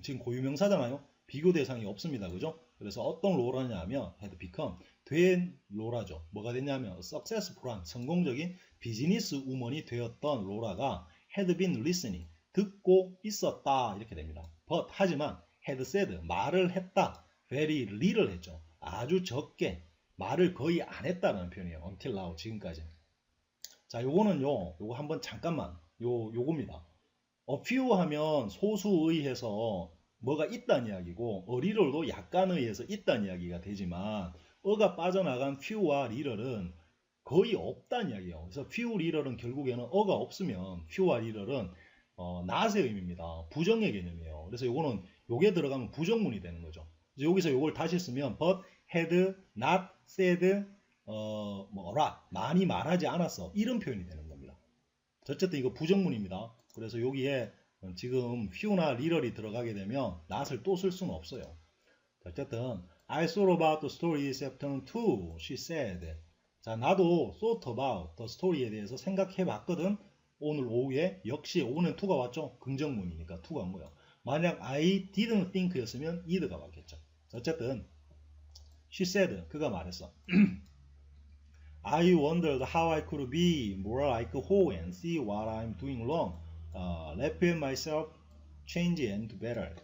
지금 고유명사잖아요. 비교 대상이 없습니다. 그죠? 그래서 어떤 로라냐 하면 had become, 된 로라죠. 뭐가 됐냐면 successful한, 성공적인 비즈니스 우먼이 되었던 로라가 had been listening, 듣고 있었다. 이렇게 됩니다. but, 하지만 had said, 말을 했다. very little 했죠. 아주 적게, 말을 거의 안 했다는 표현이에요. until now, 지금까지. 자, 요거는요, 요거 한번 잠깐만, 요겁니다. a few 하면 소수의 해서 뭐가 있다는 이야기고, a little도 약간에 의해서 있다는 이야기가 되지만, 어가 빠져나간 few와 little은 거의 없다는 이야기예요. 그래서 few, little은 결국에는 어가 없으면 few와 little은 not의 의미입니다. 부정의 개념이에요. 그래서 요거는 요게 들어가면 부정문이 되는 거죠. 여기서 요걸 다시 쓰면 but had not said 뭐라 많이 말하지 않았어 이런 표현이 되는 겁니다. 어쨌든 이거 부정문입니다. 그래서 여기에 지금 few나 little이 들어가게 되면 not을 또 쓸 수는 없어요. 어쨌든 I thought about the story this afternoon too, she said. 자, 나도 thought about the story에 대해서 생각해 봤거든. 오늘 오후에 역시 오후는 to가 왔죠. 긍정문이니까 to가 뭐야. 만약 I didn't think 였으면 id가 왔겠죠. 어쨌든 she said, 그가 말했어. I wondered how I could be more like Ho and see what I'm doing wrong. Laugh at myself, change and do better.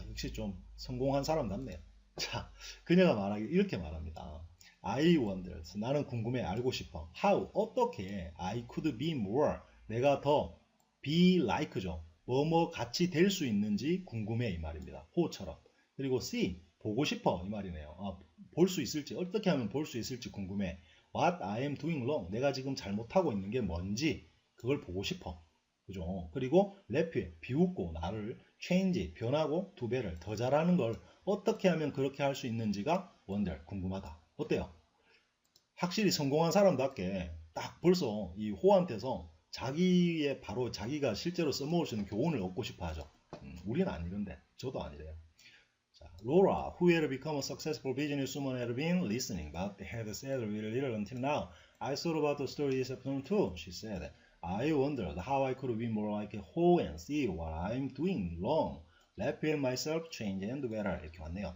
역시 좀 성공한 사람답네요. 자, 그녀가 말하기 이렇게 말합니다. I wondered, 나는 궁금해, 알고 싶어. How, 어떻게 I could be more, 내가 더 be like죠. 뭐뭐 같이 될 수 있는지 궁금해 이 말입니다. 호처럼. 그리고 see, 보고 싶어 이 말이네요. 볼 수 있을지, 어떻게 하면 볼 수 있을지 궁금해. What I am doing wrong, 내가 지금 잘못하고 있는 게 뭔지 그걸 보고 싶어. 그죠? 그리고 laugh, 비웃고 나를 change, 변하고 do better, 더 잘하는 걸 어떻게 하면 그렇게 할 수 있는지가 wonder, 궁금하다. 어때요? 확실히 성공한 사람답게 딱 벌써 이 호한테서 자기의 바로 자기가 실제로 써먹을 수 있는 교훈을 얻고 싶어 하죠. 우리는 안 이런데 저도 아니래요. 자, Laura, who had become a successful businesswoman, had been listening, but had said really little until now. I thought about the story this afternoon too, she said. I wondered how I could be more like a hoe and see what I'm doing wrong. Let myself change and do better. 이렇게 왔네요.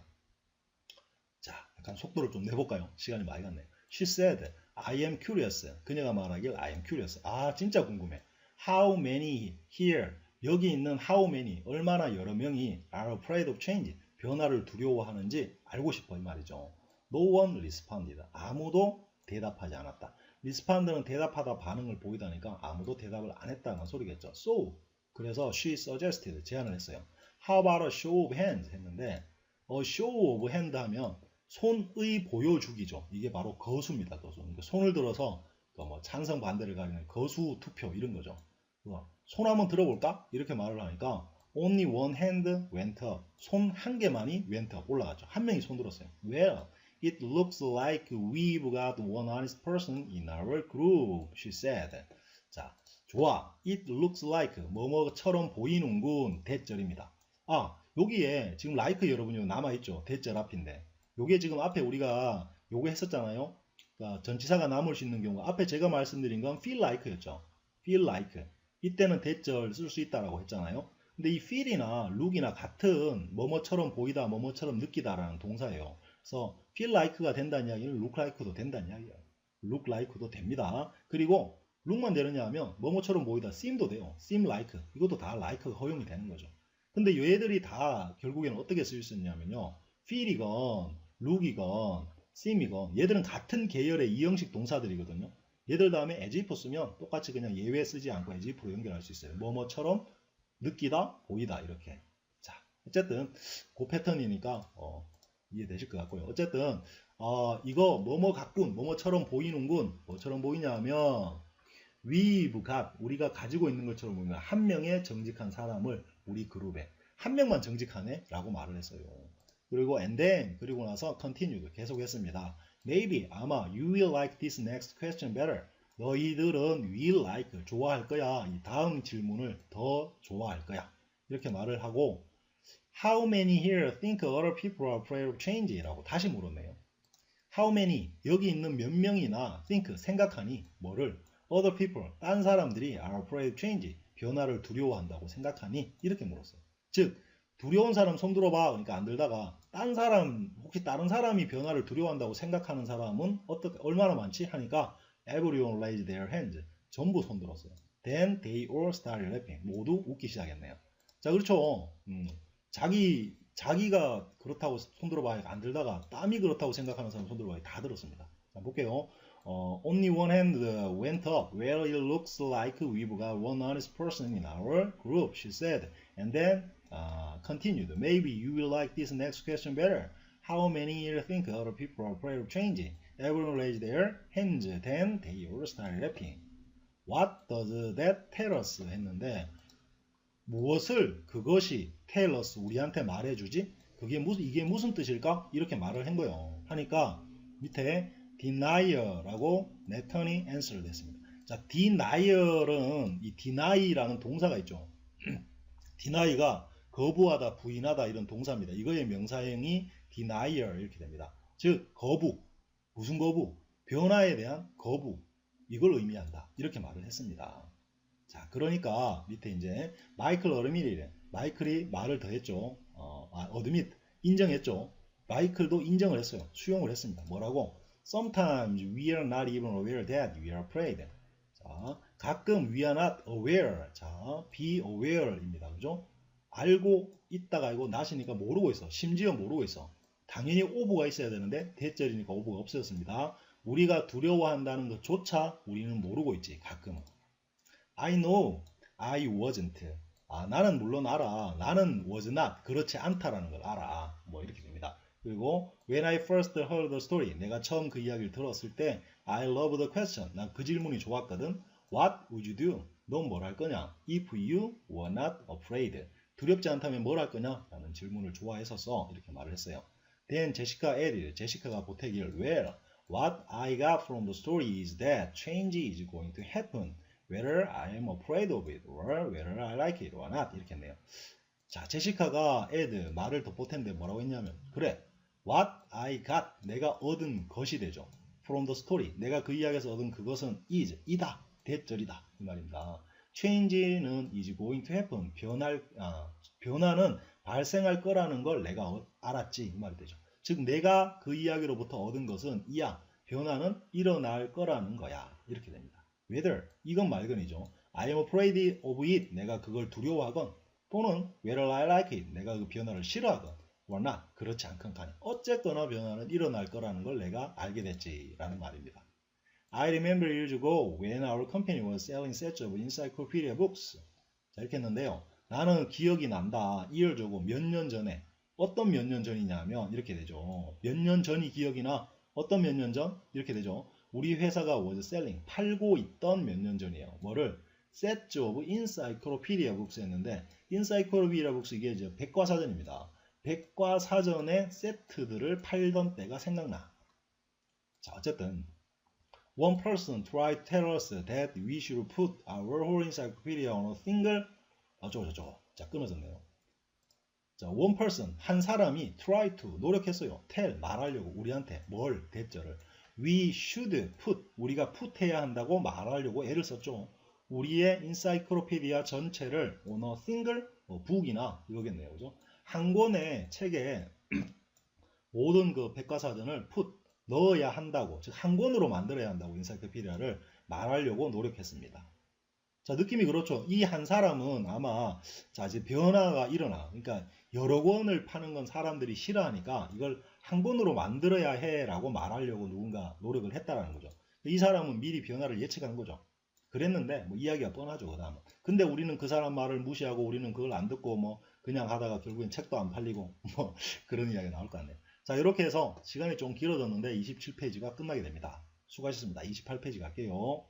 자, 약간 속도를 좀 내볼까요? 시간이 많이 갔네요. She said, I am curious. 그녀가 말하길 I am curious. 아, 진짜 궁금해. How many here? 여기 있는 how many, 얼마나 여러 명이 are afraid of change, 변화를 두려워하는지 알고 싶어 이 말이죠. No one responded. 아무도 대답하지 않았다. respond는 대답하다 반응을 보이다니까 아무도 대답을 안 했다는 소리겠죠. So, 그래서 she suggested, 제안을 했어요. How about a show of hands 했는데 show of hand 하면 손의 보여주기죠. 이게 바로 거수입니다. 거수. 그러니까 손을 들어서 뭐 찬성 반대를 가리는 거수 투표 이런 거죠. 손 한번 들어볼까? 이렇게 말을 하니까 only one hand went up. 손 한 개만이 went up 올라갔죠. 한 명이 손 들었어요. Well, it looks like we've got one honest person in our group, she said. 자, 좋아. It looks like 뭐뭐처럼 보이는군. 대절입니다. 아, 여기에 지금 like 여러분이 남아있죠. 대절 앞인데. 요게 지금 앞에 우리가 요거 했었잖아요. 그러니까 전치사가 남을 수 있는 경우 앞에 제가 말씀드린 건 feel like였죠. feel like. 이때는 대절 쓸 수 있다라고 했잖아요. 근데 이 feel이나 look이나 같은 뭐뭐처럼 보이다, 뭐뭐처럼 느끼다라는 동사예요. 그래서 feel like가 된다는 이야기는 look like도 된다는 이야기예요. look like도 됩니다. 그리고 look만 되느냐 하면 뭐뭐처럼 보이다, seem도 돼요. seem like. 이것도 다 like가 허용이 되는 거죠. 근데 얘들이 다 결국에는 어떻게 쓸 수 있냐면요. feel이건 look이건 seem이건 얘들은 같은 계열의 이형식 동사들이거든요. 얘들 다음에 as if 쓰면 똑같이 그냥 예외 쓰지 않고 as if로 연결할 수 있어요. 뭐뭐처럼 느끼다, 보이다 이렇게. 자, 어쨌든 그 패턴이니까 이해되실 것 같고요. 어쨌든 이거 뭐뭐 같군, 뭐뭐처럼 보이는군. 뭐처럼 보이냐 하면 we've got, 우리가 가지고 있는 것처럼 보면 한 명의 정직한 사람을 우리 그룹에 한 명만 정직하네 라고 말을 했어요. 그리고 and then, 그리고 나서 continued, 계속했습니다. Maybe, 아마 you will like this next question better. 너희들은 will like, 좋아할 거야. 이 다음 질문을 더 좋아할 거야. 이렇게 말을 하고 How many here think other people are afraid of change? 라고 다시 물었네요. How many, 여기 있는 몇 명이나 think, 생각하니, 뭐를 other people, 딴 사람들이 are afraid of change, 변화를 두려워한다고 생각하니? 이렇게 물었어요. 즉, 두려운 사람 손 들어봐. 그러니까 안 들다가 딴 사람, 혹시 다른 사람이 변화를 두려워한다고 생각하는 사람은 얼마나 많지? 하니까 everyone raised their hands. 전부 손 들었어요. Then they all started laughing. 모두 웃기 시작했네요. 자, 그렇죠. 자기가 그렇다고 손 들어봐야 안 들다가 땀이 그렇다고 생각하는 사람 손 들어봐야 다 들었습니다. 자, 볼게요. Only one hand went up. Well, it looks like we've got one honest person in our group, she said. And then continued. Maybe you will like this next question better. How many here think other people are afraid of changing? Everyone raised their hands. Then they all started laughing. What does that tell us? 했는데 무엇을 그것이 tell us 우리한테 말해주지? 이게 무슨 뜻일까? 이렇게 말을 한 거예요. 하니까 밑에 deny라고 네턴이 answered 했습니다. 자, denial은 이 deny라는 동사가 있죠. deny가 거부하다, 부인하다 이런 동사입니다. 이거의 명사형이 denial 이렇게 됩니다. 즉 거부, 무슨 거부? 변화에 대한 거부, 이걸 의미한다. 이렇게 말을 했습니다. 자, 그러니까 밑에 이제 마이클 어드밋이래. 마이클이 말을 더했죠. 어드밋 인정했죠. 마이클도 인정을 했어요. 수용을 했습니다. 뭐라고? Sometimes we are not even aware that we are afraid. 자, 가끔 we are not aware. 자, be aware입니다. 그죠? 알고 있다가 알고 나시니까 모르고 있어. 심지어 모르고 있어. 당연히 오브가 있어야 되는데 대절이니까 오브가 없어졌습니다. 우리가 두려워한다는 것조차 우리는 모르고 있지. 가끔은. I know I wasn't. 나는 물론 알아. 나는 was not. 그렇지 않다라는 걸 알아. 뭐 이렇게 됩니다. 그리고 when I first heard the story. 내가 처음 그 이야기를 들었을 때 I love the question. 난 그 질문이 좋았거든. What would you do? 넌 뭘 할 거냐? If you were not afraid. 두렵지 않다면 뭘 할 거냐? 라는 질문을 좋아했었어. 이렇게 말을 했어요. Then Jessica added. 제시카가 보태기를 Well, what I got from the story is that change is going to happen. whether I am afraid of it or whether I like it or not 이렇게 했네요. 자, 제시카가 add 말을 더 보탠데 뭐라고 했냐면 그래 what I got 내가 얻은 것이 되죠. from the story 내가 그 이야기에서 얻은 그것은 is 이다 대절이다 이 말입니다. change는 is going to happen 변화는 발생할 거라는 걸 내가 알았지 이 말이 되죠. 즉 내가 그 이야기로부터 얻은 것은 이야 변화는 일어날 거라는 거야 이렇게 됩니다. whether 이건 말근이죠. I am afraid of it 내가 그걸 두려워하건 또는 whether I like it 내가 그 변화를 싫어하건 or not 그렇지 않건 간에 어쨌거나 변화는 일어날 거라는 걸 내가 알게 됐지라는 말입니다. I remember years ago when our company was selling sets of encyclopedia books 자 이렇게 했는데요. 나는 기억이 난다. years ago 몇 년 전에 어떤 몇 년 전이냐면 이렇게 되죠. 몇 년 전이 기억이 나 어떤 몇 년 전? 이렇게 되죠. 우리 회사가 was selling 팔고 있던 몇 년 전이에요. 뭐를? sets of encyclopedia books 했는데 encyclopedia books 이게 이제 백과사전입니다. 백과사전의 세트들을 팔던 때가 생각나. 자 어쨌든 one person tried to tell us that we should put our whole encyclopedia on a single 어쩌고저쩌고 자 끊어졌네요. 자 one person 한 사람이 try to 노력했어요. tell 말하려고 우리한테 뭘 대절을 we should put 우리가 put 해야 한다고 말하려고 애를 썼죠. 우리의 encyclopedia 전체를 on a single book이나 이거겠네요. 그죠? 한 권의 책에 모든 그 백과사전을 put 넣어야 한다고 즉 한 권으로 만들어야 한다고 encyclopedia를 말하려고 노력했습니다. 자 느낌이 그렇죠. 이 한 사람은 아마 자 이제 변화가 일어나 그러니까 여러 권을 파는 건 사람들이 싫어하니까 이걸 한 권으로 만들어야 해 라고 말하려고 누군가 노력을 했다라는 거죠. 이 사람은 미리 변화를 예측한 거죠. 그랬는데 뭐 이야기가 뻔하죠. 그 다음은 근데 우리는 그 사람 말을 무시하고 우리는 그걸 안 듣고 뭐 그냥 하다가 결국엔 책도 안 팔리고 뭐 그런 이야기가 나올 것 같네요. 자 이렇게 해서 시간이 좀 길어졌는데 27페이지가 끝나게 됩니다. 수고하셨습니다. 28페이지 갈게요.